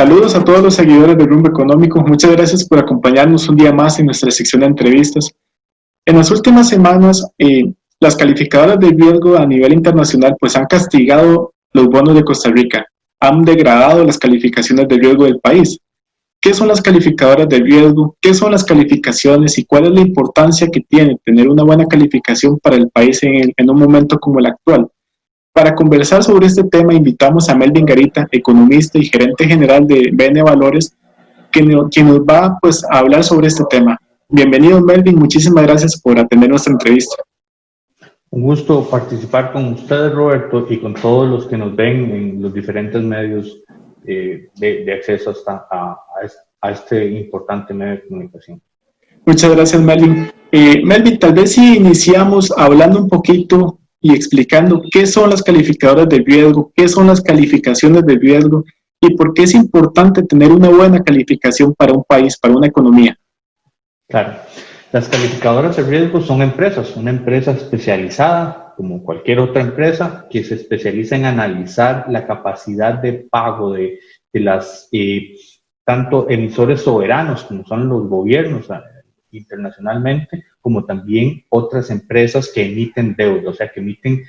Saludos a todos los seguidores de Rumbo Económico. Muchas gracias por acompañarnos un día más en nuestra sección de entrevistas. En las últimas semanas, las calificadoras de riesgo a nivel internacional pues han castigado los bonos de Costa Rica, han degradado las calificaciones de riesgo del país. ¿Qué son las calificadoras de riesgo? ¿Qué son las calificaciones? ¿Y cuál es la importancia que tiene tener una buena calificación para el país en un momento como el actual? Para conversar sobre este tema, invitamos a Melvin Garita, economista y gerente general de BN Valores, quien nos va pues, a hablar sobre este tema. Bienvenido, Melvin. Muchísimas gracias por atender nuestra entrevista. Un gusto participar con ustedes, Roberto, y con todos los que nos ven en los diferentes medios de acceso a este importante medio de comunicación. Muchas gracias, Melvin. Melvin, tal vez si iniciamos hablando un poquito y explicando qué son las calificadoras de riesgo, qué son las calificaciones de riesgo y por qué es importante tener una buena calificación para un país, para una economía. Claro, las calificadoras de riesgo son empresas, una empresa especializada, como cualquier otra empresa, que se especializa en analizar la capacidad de pago de las tanto emisores soberanos, como son los gobiernos internacionalmente, como también otras empresas que emiten deuda, o sea, que emiten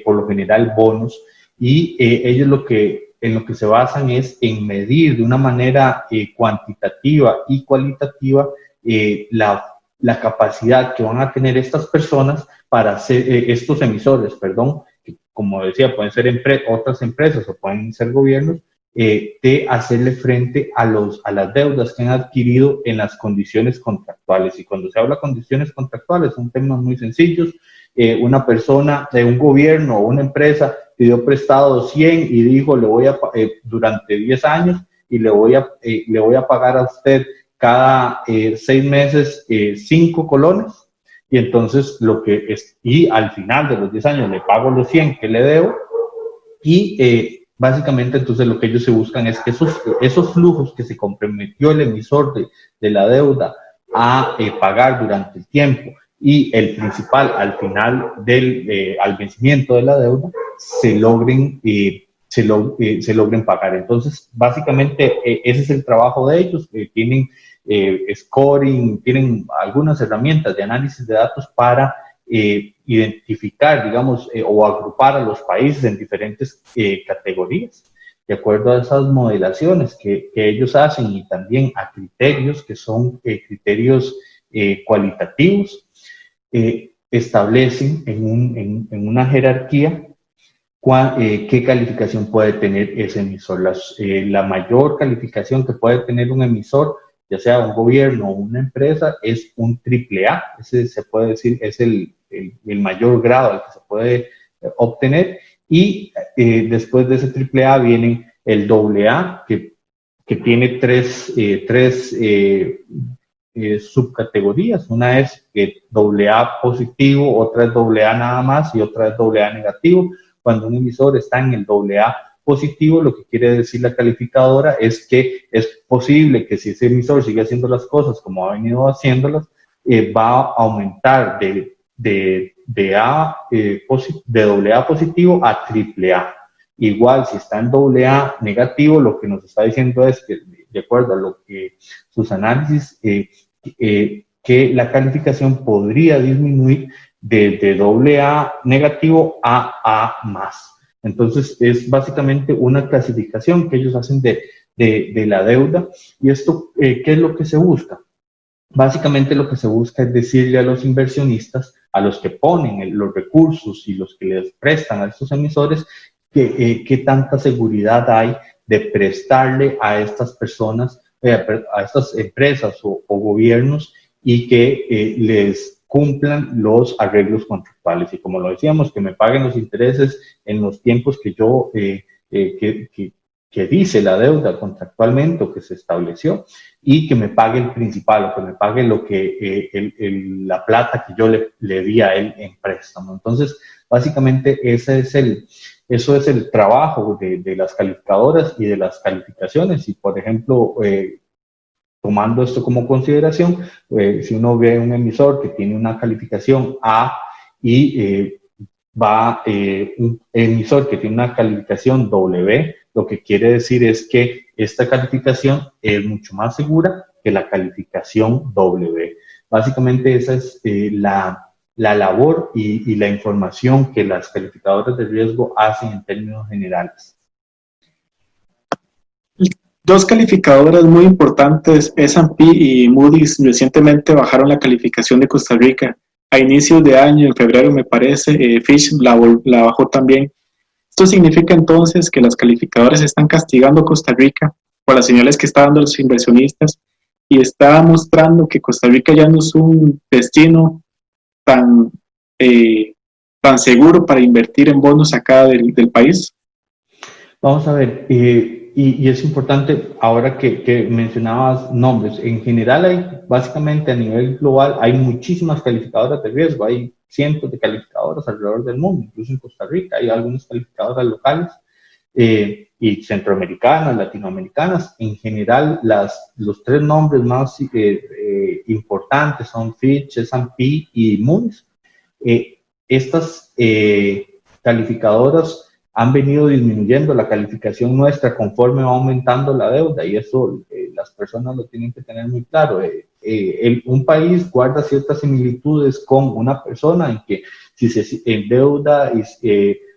por lo general bonos, y ellos en lo que se basan es en medir de una manera cuantitativa y cualitativa la capacidad que van a tener estas personas para hacer, estos emisores, perdón, que como decía, pueden ser otras empresas o pueden ser gobiernos, de hacerle frente a las deudas que han adquirido en las condiciones contractuales. Y cuando se habla de condiciones contractuales, son temas muy sencillos. Una persona de un gobierno o una empresa pidió prestado 100 y dijo, le voy a durante 10 años y le voy a pagar a usted cada 6 meses 5 colones. Y entonces y al final de los 10 años le pago los 100 que le debo y básicamente, entonces, lo que ellos se buscan es que esos flujos que se comprometió el emisor de la deuda a pagar durante el tiempo y el principal al final al vencimiento de la deuda se logren pagar. Entonces, básicamente, ese es el trabajo de ellos. Tienen scoring, tienen algunas herramientas de análisis de datos para identificar, digamos, o agrupar a los países en diferentes categorías, de acuerdo a esas modelaciones que ellos hacen y también a criterios que son criterios cualitativos, establecen en una jerarquía qué calificación puede tener ese emisor. La mayor calificación que puede tener un emisor, ya sea un gobierno o una empresa, es un AAA. Ese se puede decir es el mayor grado al que se puede obtener. Y después de ese AAA vienen el AA, que tiene tres subcategorías. Una es AA positivo, otra es AA nada más y otra es AA negativo. Cuando un emisor está en el AA positivo, lo que quiere decir la calificadora es que es posible que si ese emisor sigue haciendo las cosas como ha venido haciéndolas, va a aumentar de AA positivo a AAA. Igual, si está en AA negativo, lo que nos está diciendo es que, de acuerdo a lo que sus análisis, que la calificación podría disminuir de AA negativo a A+. Entonces, es básicamente una clasificación que ellos hacen de la deuda. ¿Y esto qué es lo que se busca? Básicamente lo que se busca es decirle a los inversionistas, a los que ponen los recursos y los que les prestan a estos emisores, qué tanta seguridad hay de prestarle a estas personas, a estas empresas o gobiernos y que les cumplan los arreglos contractuales. Y como lo decíamos, que me paguen los intereses en los tiempos que yo, que dice la deuda contractualmente o que se estableció, y que me pague el principal o que me pague la plata que yo le di a él en préstamo. Entonces, básicamente eso es el trabajo de las calificadoras y de las calificaciones. Y, por ejemplo, tomando esto como consideración, si uno ve un emisor que tiene una calificación A y un emisor que tiene una calificación W, lo que quiere decir es que esta calificación es mucho más segura que la calificación W. Básicamente esa es la labor y la información que las calificadoras de riesgo hacen en términos generales. Dos calificadoras muy importantes, S&P y Moody's, recientemente bajaron la calificación de Costa Rica. A inicios de año, en febrero me parece, Fitch la bajó también. Esto significa entonces que las calificadoras están castigando a Costa Rica por las señales que está dando los inversionistas y está mostrando que Costa Rica ya no es un destino tan, tan seguro para invertir en bonos acá del país. Vamos a ver, y es importante, ahora que mencionabas nombres, en general hay, básicamente a nivel global, hay muchísimas calificadoras de riesgo, hay cientos de calificadoras alrededor del mundo, incluso en Costa Rica hay algunas calificadoras locales y centroamericanas, latinoamericanas. En general, los tres nombres más importantes son Fitch, S&P y Moody's. Estas calificadoras han venido disminuyendo la calificación nuestra conforme va aumentando la deuda, y eso las personas lo tienen que tener muy claro. Un país guarda ciertas similitudes con una persona en que si se endeuda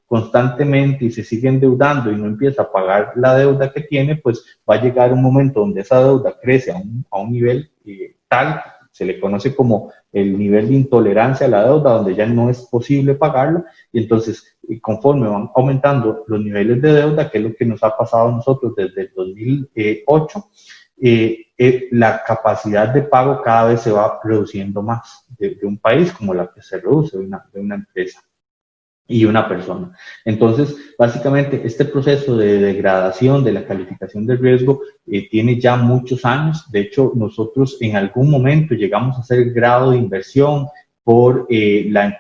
constantemente y se sigue endeudando y no empieza a pagar la deuda que tiene, pues va a llegar un momento donde esa deuda crece a un nivel tal, se le conoce como el nivel de intolerancia a la deuda, donde ya no es posible pagarla, y entonces conforme van aumentando los niveles de deuda, que es lo que nos ha pasado a nosotros desde el 2008, la capacidad de pago cada vez se va reduciendo más de un país como la que se reduce de una empresa y una persona. Entonces, básicamente, este proceso de degradación de la calificación de riesgo tiene ya muchos años. De hecho, nosotros en algún momento llegamos a hacer el grado de inversión por la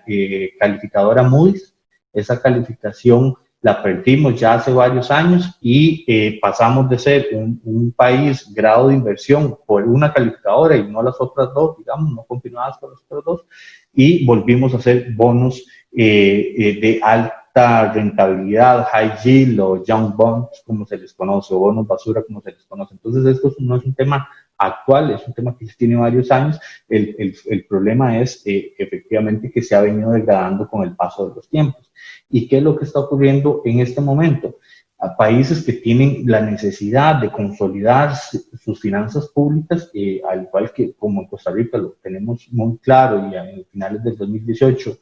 calificadora Moody's. Esa calificación la perdimos ya hace varios años y pasamos de ser un país grado de inversión por una calificadora y no las otras dos, digamos, no continuadas con las otras dos, y volvimos a hacer bonos de alta rentabilidad, high yield o junk bonds, como se les conoce, o bonos basura, como se les conoce. Entonces, esto no es un tema actual, es un tema que tiene varios años. El problema es efectivamente que se ha venido degradando con el paso de los tiempos. ¿Y qué es lo que está ocurriendo en este momento? A países que tienen la necesidad de consolidar sus finanzas públicas, al igual que como en Costa Rica lo tenemos muy claro, y a finales del 2018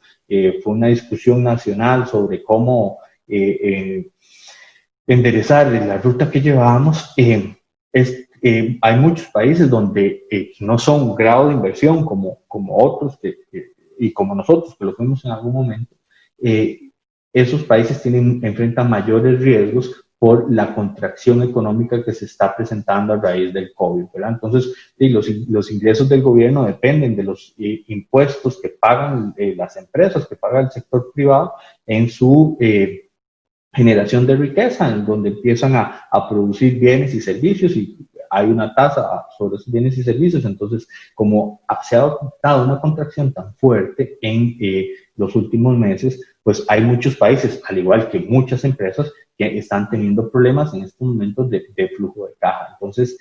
fue una discusión nacional sobre cómo enderezar la ruta que llevábamos. Hay muchos países donde no son grado de inversión como otros y como nosotros, que lo fuimos en algún momento. Esos países enfrentan mayores riesgos por la contracción económica que se está presentando a raíz del COVID, ¿verdad? Entonces, los ingresos del gobierno dependen de los impuestos que pagan las empresas, que paga el sector privado en su generación de riqueza, en donde empiezan a producir bienes y servicios, y hay una tasa sobre esos bienes y servicios. Entonces, como se ha dado una contracción tan fuerte en los últimos meses, pues hay muchos países, al igual que muchas empresas, que están teniendo problemas en estos momentos de flujo de caja. Entonces,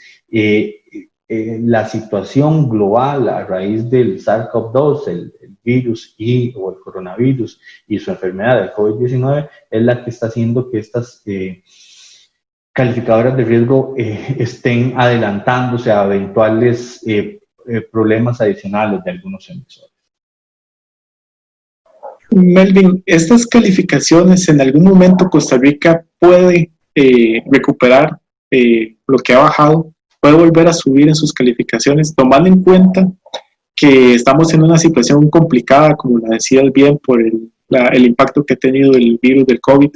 la situación global a raíz del SARS-CoV-2, el virus o el coronavirus y su enfermedad del COVID-19 es la que está haciendo que estas calificadoras de riesgo estén adelantándose a eventuales problemas adicionales de algunos emisores. Melvin, estas calificaciones, ¿en algún momento Costa Rica puede recuperar lo que ha bajado? ¿Puede volver a subir en sus calificaciones, tomando en cuenta que estamos en una situación complicada, como la decías bien, por el impacto que ha tenido el virus del COVID?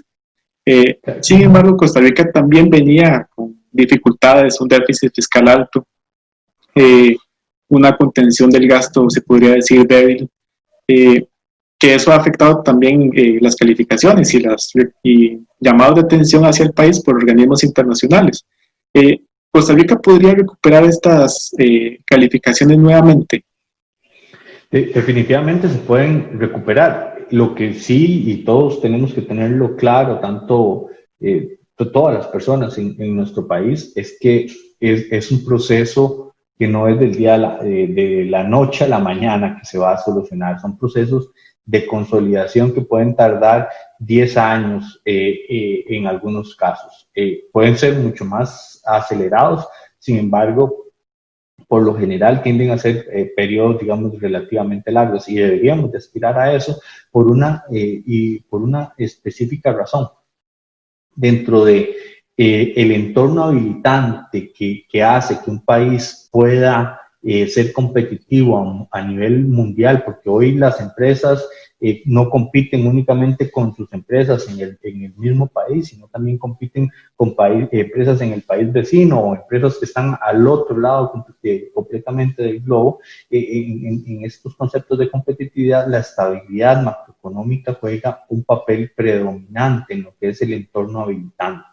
Sin embargo, Costa Rica también venía con dificultades, un déficit fiscal alto, una contención del gasto, se podría decir, débil, que eso ha afectado también las calificaciones y llamados de atención hacia el país por organismos internacionales. ¿Costa Rica podría recuperar estas calificaciones nuevamente? Definitivamente se pueden recuperar. Lo que sí, y todos tenemos que tenerlo claro, tanto todas las personas en nuestro país, es que es un proceso que no es del día de la noche a la mañana que se va a solucionar. Son procesos de consolidación que pueden tardar 10 años en algunos casos. Pueden ser mucho más acelerados, sin embargo, por lo general tienden a ser periodos, digamos, relativamente largos, y deberíamos de aspirar a eso por una específica razón. Dentro de el entorno habilitante que hace que un país pueda ser competitivo a nivel mundial, porque hoy las empresas no compiten únicamente con sus empresas en el mismo país, sino también compiten con empresas en el país vecino o empresas que están al otro lado completamente del globo. En estos conceptos de competitividad, la estabilidad macroeconómica juega un papel predominante en lo que es el entorno habilitante.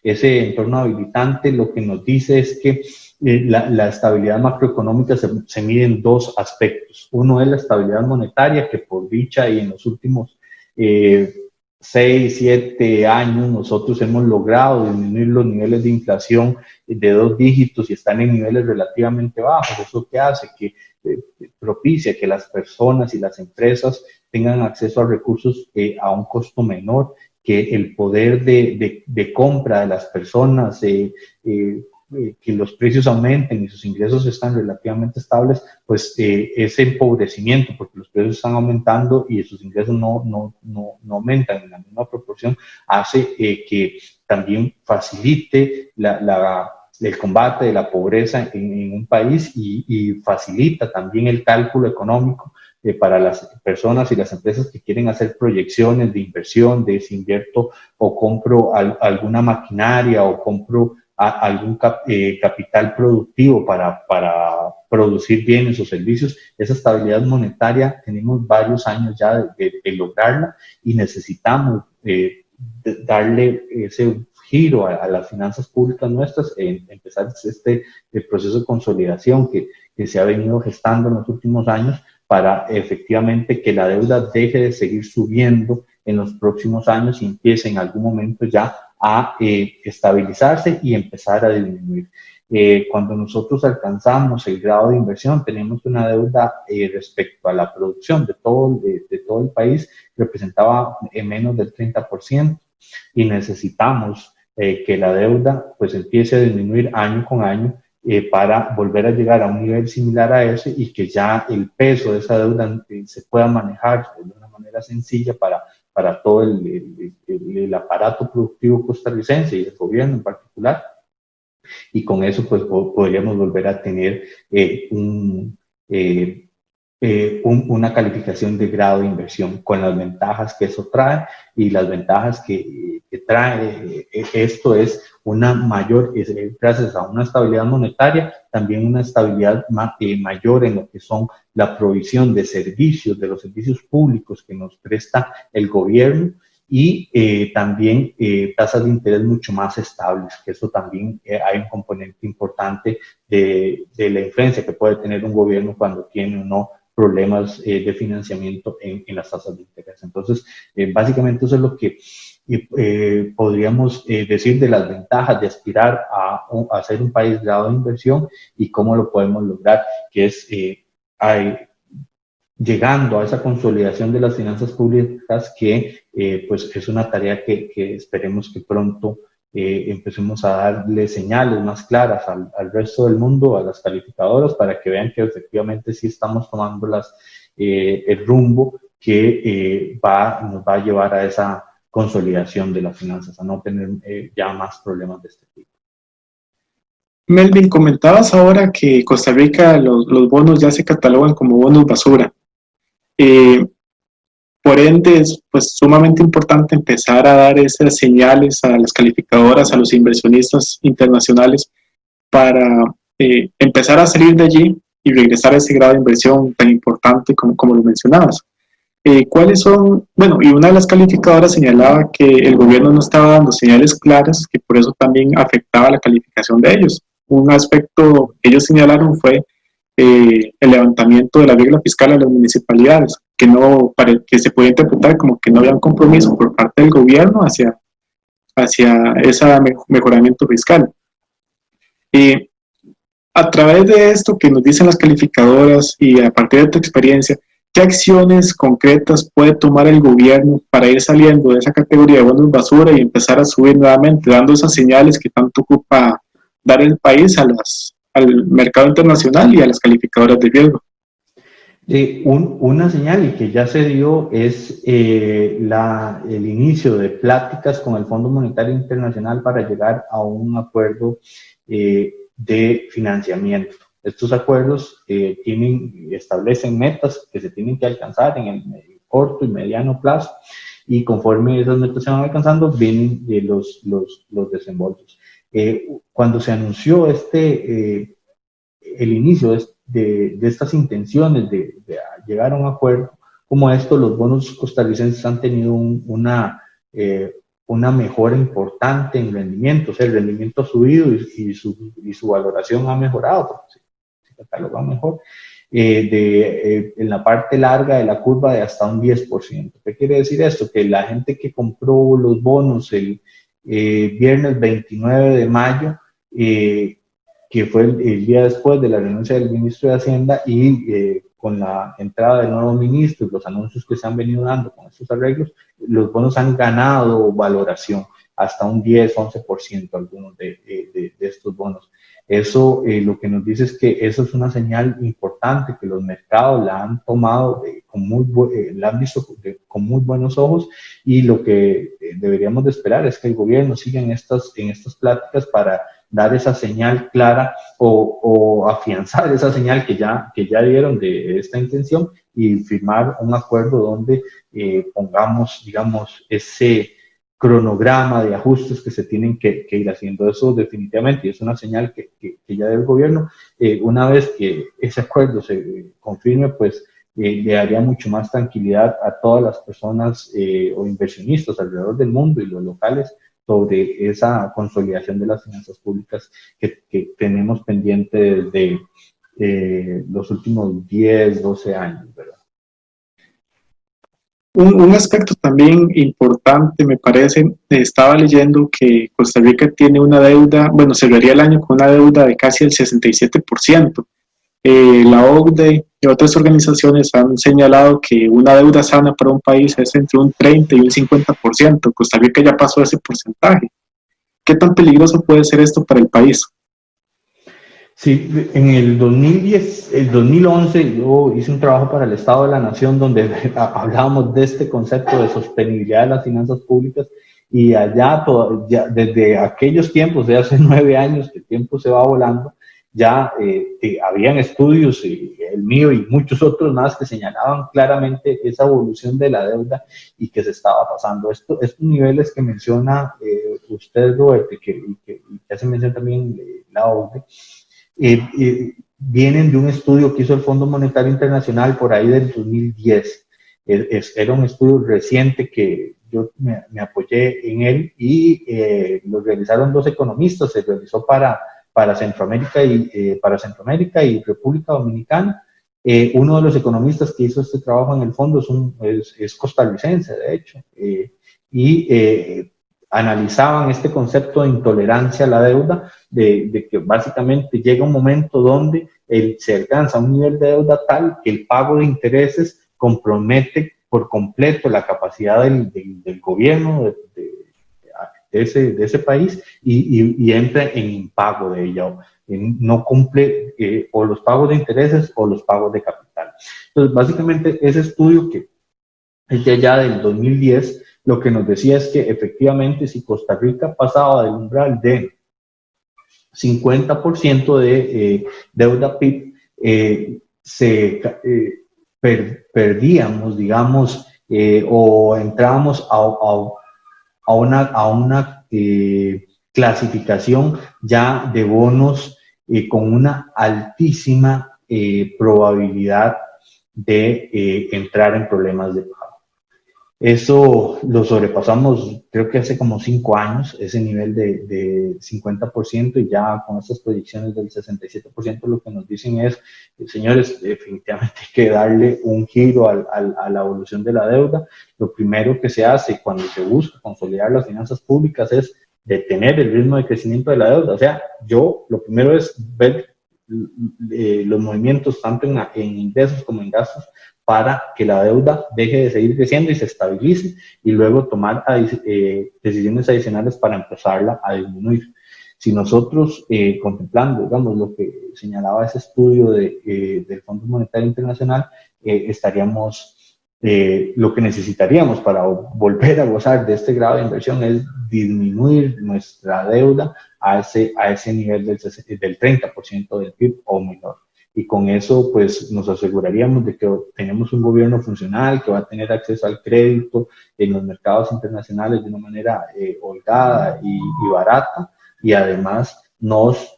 Ese entorno habilitante lo que nos dice es que la estabilidad macroeconómica se mide en dos aspectos. Uno es la estabilidad monetaria, que por dicha y en los últimos 6, 7 años nosotros hemos logrado disminuir los niveles de inflación de 2 dígitos y están en niveles relativamente bajos. Eso que hace que propicia que las personas y las empresas tengan acceso a recursos a un costo menor, que el poder de compra de las personas, que los precios aumenten y sus ingresos están relativamente estables, pues ese empobrecimiento, porque los precios están aumentando y sus ingresos no aumentan en la misma proporción, hace que también facilite el combate de la pobreza en un país y facilita también el cálculo económico para las personas y las empresas que quieren hacer proyecciones de inversión, de si invierto o compro alguna maquinaria o compro algún capital productivo para producir bienes o servicios. Esa estabilidad monetaria tenemos varios años ya de lograrla y necesitamos darle ese giro a las finanzas públicas nuestras, empezar el proceso de consolidación que se ha venido gestando en los últimos años para efectivamente que la deuda deje de seguir subiendo en los próximos años y empiece en algún momento ya a estabilizarse y empezar a disminuir. Cuando nosotros alcanzamos el grado de inversión, tenemos una deuda respecto a la producción de todo el país, representaba menos del 30%, y necesitamos que la deuda pues empiece a disminuir año con año para volver a llegar a un nivel similar a ese y que ya el peso de esa deuda se pueda manejar de una manera sencilla para todo el aparato productivo costarricense y el gobierno en particular. Y con eso pues podríamos volver a tener una calificación de grado de inversión con las ventajas que eso trae, y las ventajas que trae esto es una mayor, gracias a una estabilidad monetaria, también una estabilidad mayor en lo que son la provisión de servicios, de los servicios públicos que nos presta el gobierno, y también tasas de interés mucho más estables, que eso también hay un componente importante de la influencia que puede tener un gobierno cuando tiene o no problemas de financiamiento en las tasas de interés. Entonces, básicamente eso es lo que podríamos decir de las ventajas de aspirar a ser un país de grado de inversión y cómo lo podemos lograr, que es llegando a esa consolidación de las finanzas públicas, que pues es una tarea que esperemos que pronto empecemos a darle señales más claras al resto del mundo, a las calificadoras, para que vean que efectivamente sí estamos tomando el rumbo que nos va a llevar a esa consolidación de las finanzas, a no tener ya más problemas de este tipo. Melvin, comentabas ahora que Costa Rica los bonos ya se catalogan como bonos basura. Por ende, es pues sumamente importante empezar a dar esas señales a las calificadoras, a los inversionistas internacionales, para empezar a salir de allí y regresar a ese grado de inversión tan importante como lo mencionabas. ¿Cuáles son? Bueno, y una de las calificadoras señalaba que el gobierno no estaba dando señales claras, que por eso también afectaba la calificación de ellos. Un aspecto que ellos señalaron fue el levantamiento de la regla fiscal a las municipalidades, que se puede interpretar como que no había un compromiso por parte del gobierno hacia hacia ese mejoramiento fiscal. Y a través de esto que nos dicen las calificadoras y a partir de tu experiencia, ¿qué acciones concretas puede tomar el gobierno para ir saliendo de esa categoría de bonos basura y empezar a subir nuevamente, dando esas señales que tanto ocupa dar el país al mercado internacional y a las calificadoras de riesgo? Una señal y que ya se dio es el inicio de pláticas con el Fondo Monetario Internacional para llegar a un acuerdo de financiamiento. Estos acuerdos establecen metas que se tienen que alcanzar en el corto y mediano plazo, y conforme esas metas se van alcanzando, vienen los desembolsos. Cuando se anunció el inicio de estas intenciones de llegar a un acuerdo como esto, los bonos costarricenses han tenido una mejora importante en rendimiento. O sea, el rendimiento ha subido y su valoración ha mejorado, porque se cataloga mejor, en la parte larga de la curva de hasta un 10%. ¿Qué quiere decir esto? Que la gente que compró los bonos el viernes 29 de mayo, que fue el día después de la renuncia del ministro de Hacienda, y con la entrada del nuevo ministro y los anuncios que se han venido dando con estos arreglos, los bonos han ganado valoración hasta un 10-11% algunos de estos bonos. Eso lo que nos dice es que eso es una señal importante, que los mercados la han tomado la han visto con muy buenos ojos, y lo que deberíamos de esperar es que el gobierno siga en estas pláticas para dar esa señal clara o afianzar esa señal que ya dieron de esta intención, y firmar un acuerdo donde pongamos, digamos, ese cronograma de ajustes que se tienen que ir haciendo. Eso definitivamente, y es una señal que ya del gobierno. Una vez que ese acuerdo se confirme, pues le daría mucho más tranquilidad a todas las personas o inversionistas alrededor del mundo y los locales sobre esa consolidación de las finanzas públicas que tenemos pendiente desde los últimos 10-12 años, ¿verdad? Un aspecto también importante, me parece, estaba leyendo que Costa Rica tiene una deuda, bueno, cerraría el año con una deuda de casi el 67%. La OCDE y otras organizaciones han señalado que una deuda sana para un país es entre un 30 y un 50%. Costa Rica ya pasó ese porcentaje. ¿Qué tan peligroso puede ser esto para el país? Sí, en el 2011 yo hice un trabajo para el Estado de la Nación donde hablábamos de este concepto de sostenibilidad de las finanzas públicas, y allá desde aquellos tiempos, de hace 9 años, que el tiempo se va volando, ya habían estudios, el mío y muchos otros más, que señalaban claramente esa evolución de la deuda y que se estaba pasando. Estos niveles que menciona usted, Roberto, y que hace mención también la OCDE, vienen de un estudio que hizo el Fondo Monetario Internacional por ahí del 2010. Era un estudio reciente que yo me apoyé en él, y lo realizaron 2 economistas. Se realizó para Centroamérica y República Dominicana. Uno de los economistas que hizo este trabajo en el fondo es costarricense, de hecho, y analizaban este concepto de intolerancia a la deuda, de que básicamente llega un momento donde se alcanza un nivel de deuda tal que el pago de intereses compromete por completo la capacidad del gobierno de ese país, y entra en impago de ella. No cumple o los pagos de intereses o los pagos de capital. Entonces, básicamente, ese estudio, que es de allá del 2010, lo que nos decía es que efectivamente, si Costa Rica pasaba del umbral de 50% de deuda PIB, perdíamos, digamos, o entrábamos a una clasificación ya de bonos con una altísima probabilidad de entrar en problemas de pago. Eso lo sobrepasamos, creo que hace como 5 años, ese nivel de 50%, y ya con estas proyecciones del 67%, lo que nos dicen es, señores, definitivamente hay que darle un giro a la evolución de la deuda. Lo primero que se hace cuando se busca consolidar las finanzas públicas es detener el ritmo de crecimiento de la deuda. O sea, lo primero es ver los movimientos tanto en ingresos como en gastos, para que la deuda deje de seguir creciendo y se estabilice, y luego tomar decisiones adicionales para empezarla a disminuir. Si nosotros, contemplando, digamos, lo que señalaba ese estudio del Fondo Monetario Internacional, estaríamos, lo que necesitaríamos para volver a gozar de este grado de inversión es disminuir nuestra deuda a ese nivel del 30% del PIB o menor. Y con eso, pues, nos aseguraríamos de que tenemos un gobierno funcional, que va a tener acceso al crédito en los mercados internacionales de una manera holgada y barata, y además nos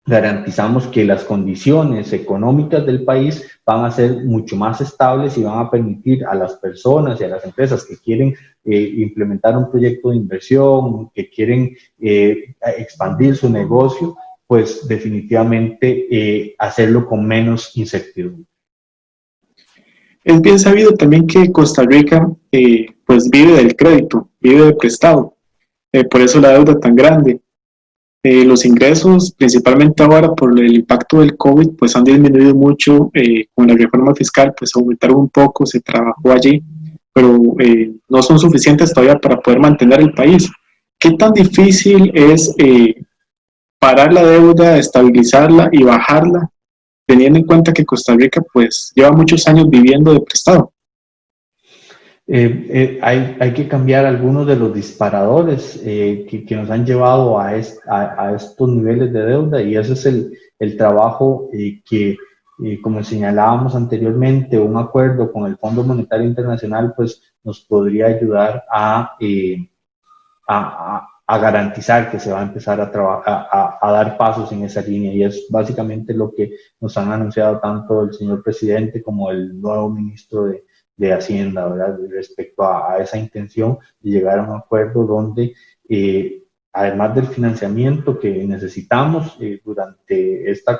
garantizamos que las condiciones económicas del país van a ser mucho más estables y van a permitir a las personas y a las empresas que quieren implementar un proyecto de inversión, que quieren expandir su negocio, pues definitivamente hacerlo con menos incertidumbre. Es bien sabido también que Costa Rica pues vive del crédito, vive de prestado, por eso la deuda tan grande. Los ingresos, principalmente ahora por el impacto del COVID, pues han disminuido mucho. Con la reforma fiscal, pues aumentaron un poco, se trabajó allí, pero no son suficientes todavía para poder mantener el país. ¿Qué tan difícil es parar la deuda, estabilizarla y bajarla, teniendo en cuenta que Costa Rica pues lleva muchos años viviendo de prestado? Hay que cambiar algunos de los disparadores que nos han llevado a estos niveles de deuda, y ese es el trabajo que, como señalábamos anteriormente, un acuerdo con el Fondo Monetario Internacional pues nos podría ayudar a garantizar que se va a empezar a dar pasos en esa línea, y es básicamente lo que nos han anunciado tanto el señor presidente como el nuevo ministro de Hacienda, ¿verdad? Respecto a esa intención de llegar a un acuerdo donde, además del financiamiento que necesitamos durante este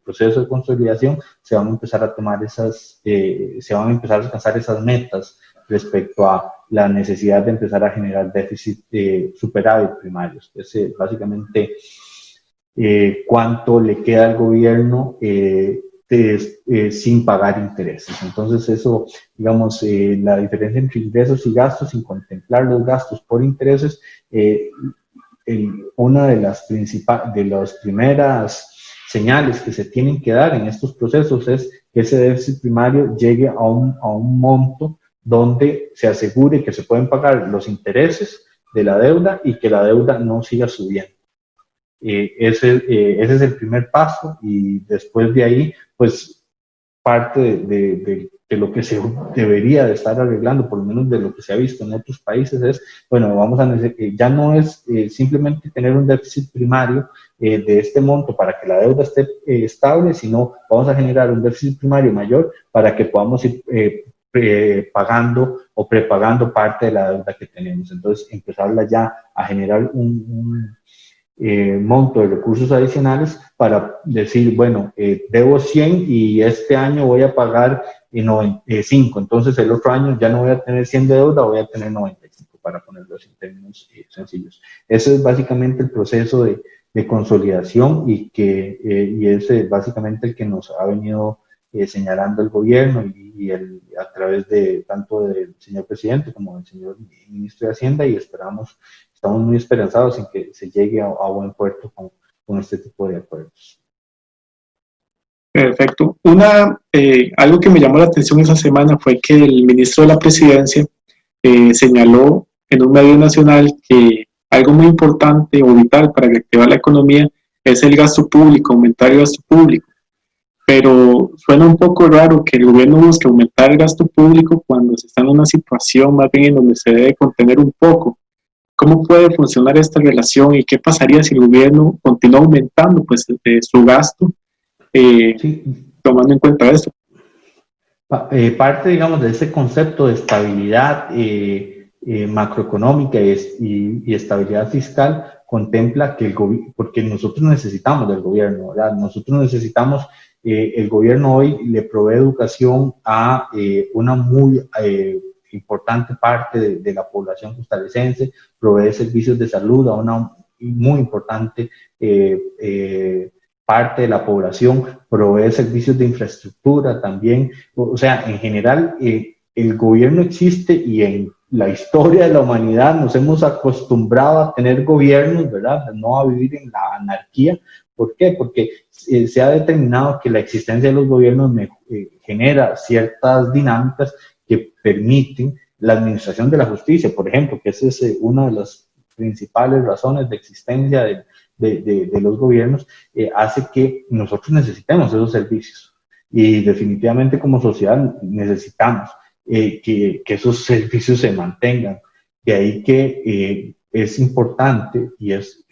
proceso de consolidación, se van a empezar a tomar se van a empezar a alcanzar esas metas respecto a la necesidad de empezar a generar déficit superávit primarios. Es básicamente cuánto le queda al gobierno sin pagar intereses. Entonces eso, digamos, la diferencia entre ingresos y gastos, sin contemplar los gastos por intereses, una de las primeras señales que se tienen que dar en estos procesos es que ese déficit primario llegue a un monto donde se asegure que se pueden pagar los intereses de la deuda y que la deuda no siga subiendo. Ese es el primer paso, y después de ahí, pues parte de lo que se debería de estar arreglando, por lo menos de lo que se ha visto en otros países, es, bueno, ya no es simplemente tener un déficit primario de este monto para que la deuda esté estable, sino vamos a generar un déficit primario mayor para que podamos ir pagando o prepagando parte de la deuda que tenemos. Entonces, empezarla ya a generar un monto de recursos adicionales para decir, bueno, debo 100 y este año voy a pagar 95, entonces el otro año ya no voy a tener 100 de deuda, voy a tener 95, para ponerlo en términos sencillos. Ese es básicamente el proceso de consolidación, y es básicamente el que nos ha venido señalando el gobierno y a través de tanto del señor presidente como del señor ministro de Hacienda, y estamos muy esperanzados en que se llegue a buen puerto con este tipo de acuerdos. Perfecto. Algo que me llamó la atención esa semana fue que el ministro de la Presidencia señaló en un medio nacional que algo muy importante o vital para reactivar la economía es el gasto público, aumentar el gasto público. Pero suena un poco raro que el gobierno busque aumentar el gasto público cuando se está en una situación más bien en donde se debe contener un poco. ¿Cómo puede funcionar esta relación y qué pasaría si el gobierno continúa aumentando pues, su gasto, Sí. tomando en cuenta esto? Parte, digamos, de ese concepto de estabilidad macroeconómica y estabilidad fiscal contempla que porque nosotros necesitamos del gobierno, ¿verdad? Nosotros necesitamos, el gobierno hoy le provee educación a una muy importante parte de la población costarricense, provee servicios de salud a una muy importante parte de la población, provee servicios de infraestructura también. O sea, en general, el gobierno existe y en la historia de la humanidad nos hemos acostumbrado a tener gobiernos, ¿verdad? No a vivir en la anarquía. ¿Por qué? Porque se ha determinado que la existencia de los gobiernos genera ciertas dinámicas que permiten la administración de la justicia, por ejemplo, que esa es una de las principales razones de existencia de los gobiernos, hace que nosotros necesitemos esos servicios. Y definitivamente como sociedad necesitamos que esos servicios se mantengan. De ahí que es importante y es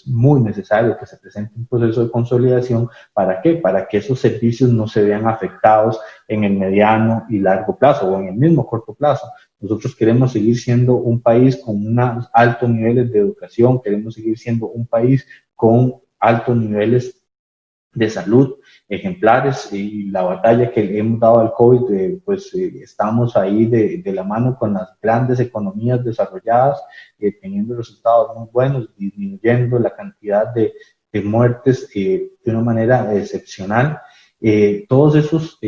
muy necesario que se presente un proceso de consolidación. ¿Para qué? Para que esos servicios no se vean afectados en el mediano y largo plazo o en el mismo corto plazo. Nosotros queremos seguir siendo un país con unos altos niveles de educación, queremos seguir siendo un país con altos niveles de salud ejemplares, y la batalla que le hemos dado al COVID, estamos ahí de la mano con las grandes economías desarrolladas, teniendo resultados muy buenos, disminuyendo la cantidad de muertes de una manera excepcional. Todos esos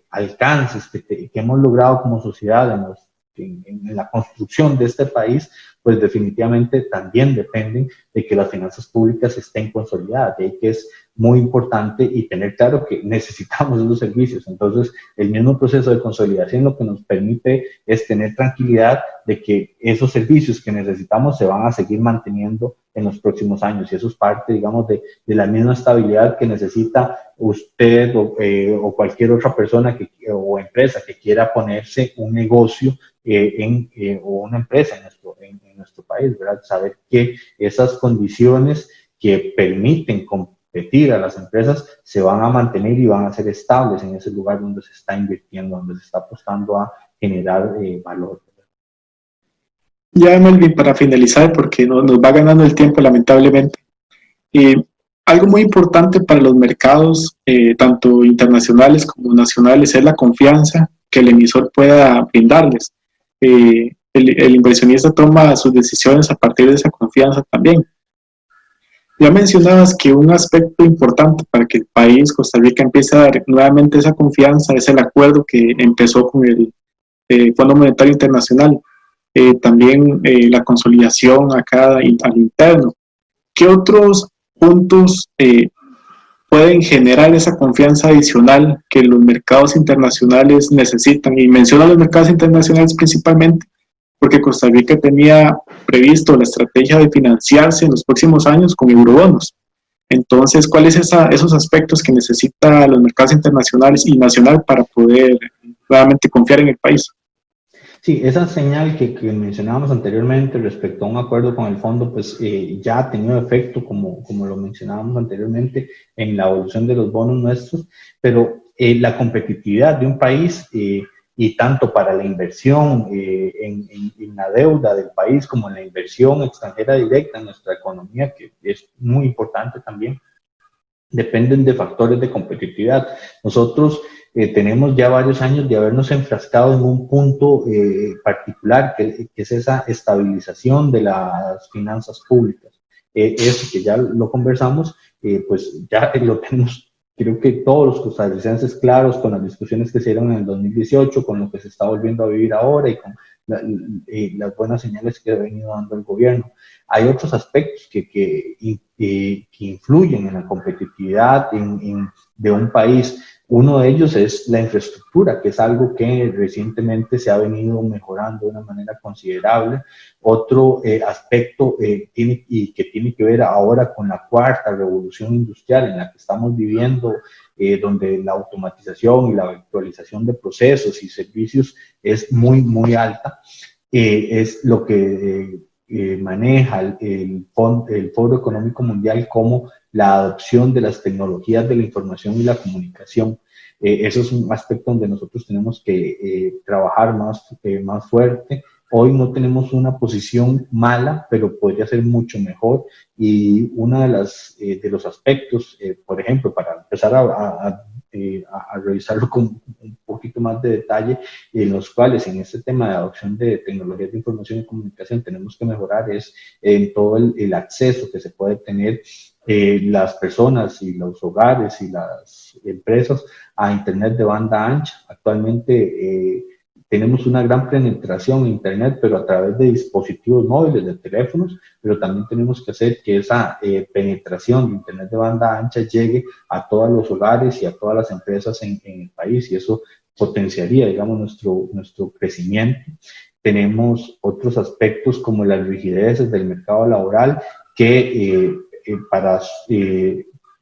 alcances que hemos logrado como sociedad en la construcción de este país, pues definitivamente también dependen de que las finanzas públicas estén consolidadas, de que es muy importante y tener claro que necesitamos esos servicios. Entonces, el mismo proceso de consolidación lo que nos permite es tener tranquilidad de que esos servicios que necesitamos se van a seguir manteniendo en los próximos años, y eso es parte, digamos, de la misma estabilidad que necesita usted o cualquier otra persona o empresa que quiera ponerse un negocio o una empresa en nuestro país, ¿verdad? Saber que esas condiciones que permiten competir a las empresas se van a mantener y van a ser estables en ese lugar donde se está invirtiendo, donde se está apostando a generar valor. Ya, Melvin, para finalizar, porque nos va ganando el tiempo lamentablemente, algo muy importante para los mercados, tanto internacionales como nacionales, es la confianza que el emisor pueda brindarles. El inversionista toma sus decisiones a partir de esa confianza también. Ya mencionabas que un aspecto importante para que el país, Costa Rica, empiece a dar nuevamente esa confianza es el acuerdo que empezó con el Fondo Monetario Internacional. También la consolidación acá al interno. ¿Qué otros puntos pueden generar esa confianza adicional que los mercados internacionales necesitan? Y menciono los mercados internacionales principalmente porque Costa Rica tenía previsto la estrategia de financiarse en los próximos años con eurobonos. Entonces, ¿cuáles son esos aspectos que necesitan los mercados internacionales y nacional para poder realmente confiar en el país? Sí, esa señal que mencionábamos anteriormente respecto a un acuerdo con el fondo, pues ya ha tenido efecto, como lo mencionábamos anteriormente, en la evolución de los bonos nuestros, pero la competitividad de un país y tanto para la inversión en la deuda del país como en la inversión extranjera directa en nuestra economía, que es muy importante también, dependen de factores de competitividad. Nosotros tenemos ya varios años de habernos enfrascado en un punto particular, que es esa estabilización de las finanzas públicas. Eso que ya lo conversamos, pues ya lo tenemos, creo que todos los costarricenses claros con las discusiones que se dieron en el 2018, con lo que se está volviendo a vivir ahora y con las buenas señales que ha venido dando el gobierno. Hay otros aspectos que influyen en la competitividad de un país. Uno de ellos es la infraestructura, que es algo que recientemente se ha venido mejorando de una manera considerable. Otro aspecto que tiene que ver ahora con la cuarta revolución industrial en la que estamos viviendo, donde la automatización y la virtualización de procesos y servicios es muy, muy alta, es lo que maneja el Foro Económico Mundial como la adopción de las tecnologías de la información y la comunicación. Eso es un aspecto donde nosotros tenemos que trabajar más fuerte. Hoy no tenemos una posición mala, pero podría ser mucho mejor. Y uno de los aspectos, por ejemplo, para empezar a revisarlo con un poquito más de detalle, en los cuales en este tema de adopción de tecnologías de información y comunicación tenemos que mejorar es en todo el acceso que se puede tener las personas y los hogares y las empresas a Internet de banda ancha. Actualmente tenemos una gran penetración en Internet, pero a través de dispositivos móviles, de teléfonos, pero también tenemos que hacer que esa penetración de Internet de banda ancha llegue a todos los hogares y a todas las empresas en el país, y eso potenciaría, digamos, nuestro crecimiento. Tenemos otros aspectos como las rigideces del mercado laboral que para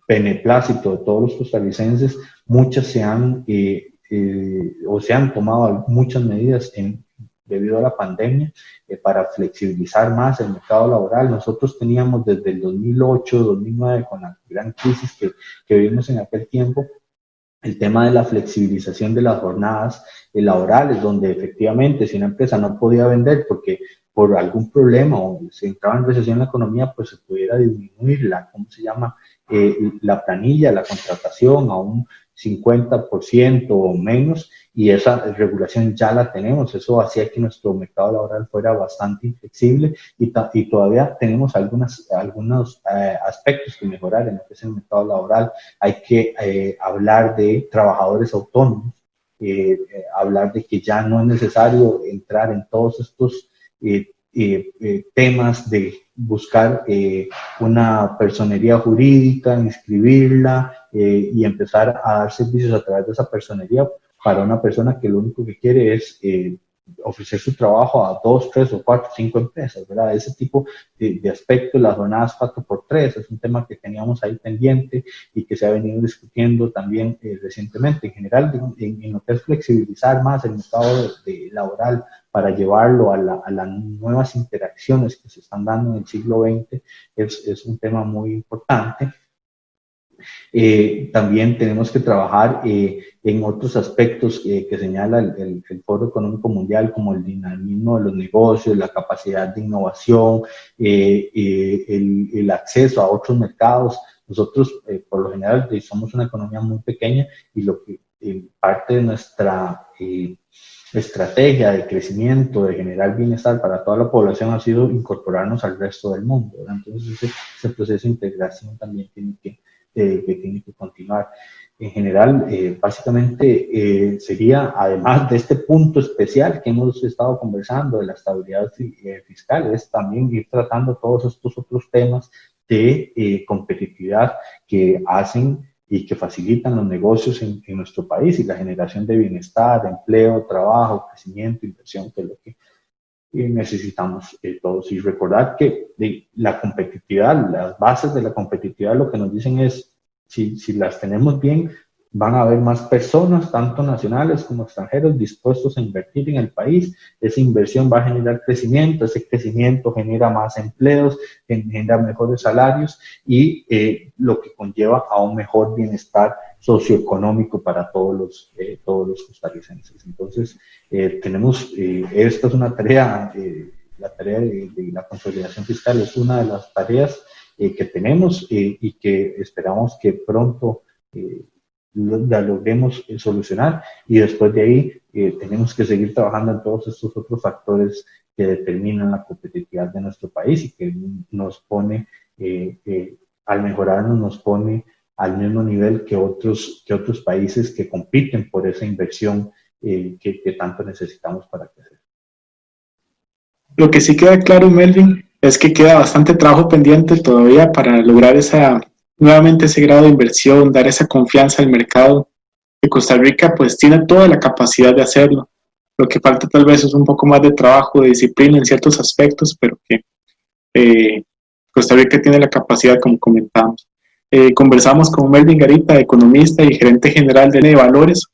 beneplácito de todos los costarricenses, muchas se han tomado muchas medidas debido a la pandemia para flexibilizar más el mercado laboral. Nosotros teníamos desde el 2008, 2009, con la gran crisis que vivimos en aquel tiempo, el tema de la flexibilización de las jornadas laborales, donde efectivamente si una empresa no podía vender porque por algún problema o se entraba en recesión en la economía, pues se pudiera disminuir la planilla, la contratación a un 50% o menos, y esa regulación ya la tenemos. Eso hacía que nuestro mercado laboral fuera bastante inflexible y todavía tenemos algunos aspectos que mejorar en lo que es el mercado laboral. Hay que hablar de trabajadores autónomos, hablar de que ya no es necesario entrar en todos estos temas de buscar una personería jurídica, inscribirla y empezar a dar servicios a través de esa personería para una persona que lo único que quiere es ofrecer su trabajo a 2, 3 o 4, 5 empresas, ¿verdad? Ese tipo de aspectos, las jornadas 4x3, es un tema que teníamos ahí pendiente y que se ha venido discutiendo también recientemente. En general, en lo que es flexibilizar más el mercado laboral para llevarlo a las nuevas interacciones que se están dando en el siglo XX, es un tema muy importante. También tenemos que trabajar en otros aspectos que señala el Foro Económico Mundial, como el dinamismo de los negocios, la capacidad de innovación, el acceso a otros mercados. Nosotros, por lo general, somos una economía muy pequeña y lo que parte de nuestra estrategia de crecimiento, de generar bienestar para toda la población ha sido incorporarnos al resto del mundo, ¿verdad? Entonces, ese proceso de integración también tiene que continuar. En general, básicamente sería, además de este punto especial que hemos estado conversando de la estabilidad fiscal, es también ir tratando todos estos otros temas de competitividad que hacen y que facilitan los negocios en nuestro país y la generación de bienestar, de empleo, trabajo, crecimiento, inversión, que es lo que necesitamos todos. Y recordar que la competitividad, las bases de la competitividad, lo que nos dicen es, si las tenemos bien, van a haber más personas, tanto nacionales como extranjeros, dispuestos a invertir en el país. Esa inversión va a generar crecimiento, ese crecimiento genera más empleos, genera mejores salarios y lo que conlleva a un mejor bienestar socioeconómico para todos los costarricenses. Entonces, esta es una tarea, la tarea de la consolidación fiscal es una de las tareas que tenemos y que esperamos que pronto la logremos solucionar, y después de ahí tenemos que seguir trabajando en todos estos otros factores que determinan la competitividad de nuestro país y que nos pone, al mejorarnos, nos pone al mismo nivel que otros países que compiten por esa inversión que tanto necesitamos para crecer. Lo que sí queda claro, Melvin, es que queda bastante trabajo pendiente todavía para lograr nuevamente ese grado de inversión, dar esa confianza al mercado. Que Costa Rica pues tiene toda la capacidad de hacerlo. Lo que falta tal vez es un poco más de trabajo, de disciplina en ciertos aspectos, pero que Costa Rica tiene la capacidad, como comentamos. Conversamos con Melvin Garita, economista y gerente general de Valores,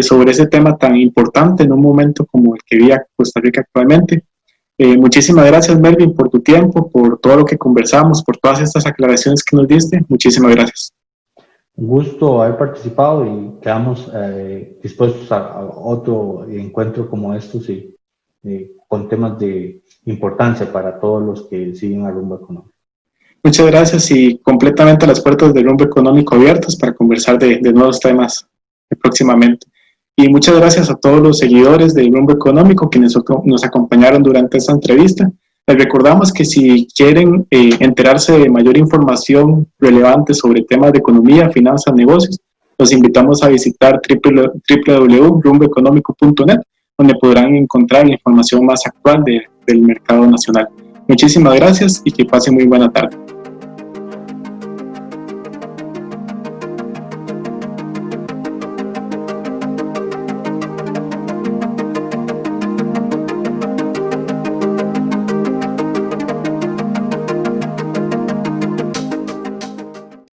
sobre ese tema tan importante en un momento como el que vive Costa Rica actualmente. Muchísimas gracias, Melvin, por tu tiempo, por todo lo que conversamos, por todas estas aclaraciones que nos diste. Muchísimas gracias. Un gusto haber participado y quedamos dispuestos a otro encuentro como estos y con temas de importancia para todos los que siguen a Rumbo Económico. Muchas gracias y completamente las puertas de Rumbo Económico abiertas para conversar de nuevos temas próximamente. Y muchas gracias a todos los seguidores de Rumbo Económico quienes nos acompañaron durante esta entrevista. Les recordamos que si quieren enterarse de mayor información relevante sobre temas de economía, finanzas, negocios, los invitamos a visitar www.rumboeconómico.net, donde podrán encontrar la información más actual del mercado nacional. Muchísimas gracias y que pasen muy buena tarde.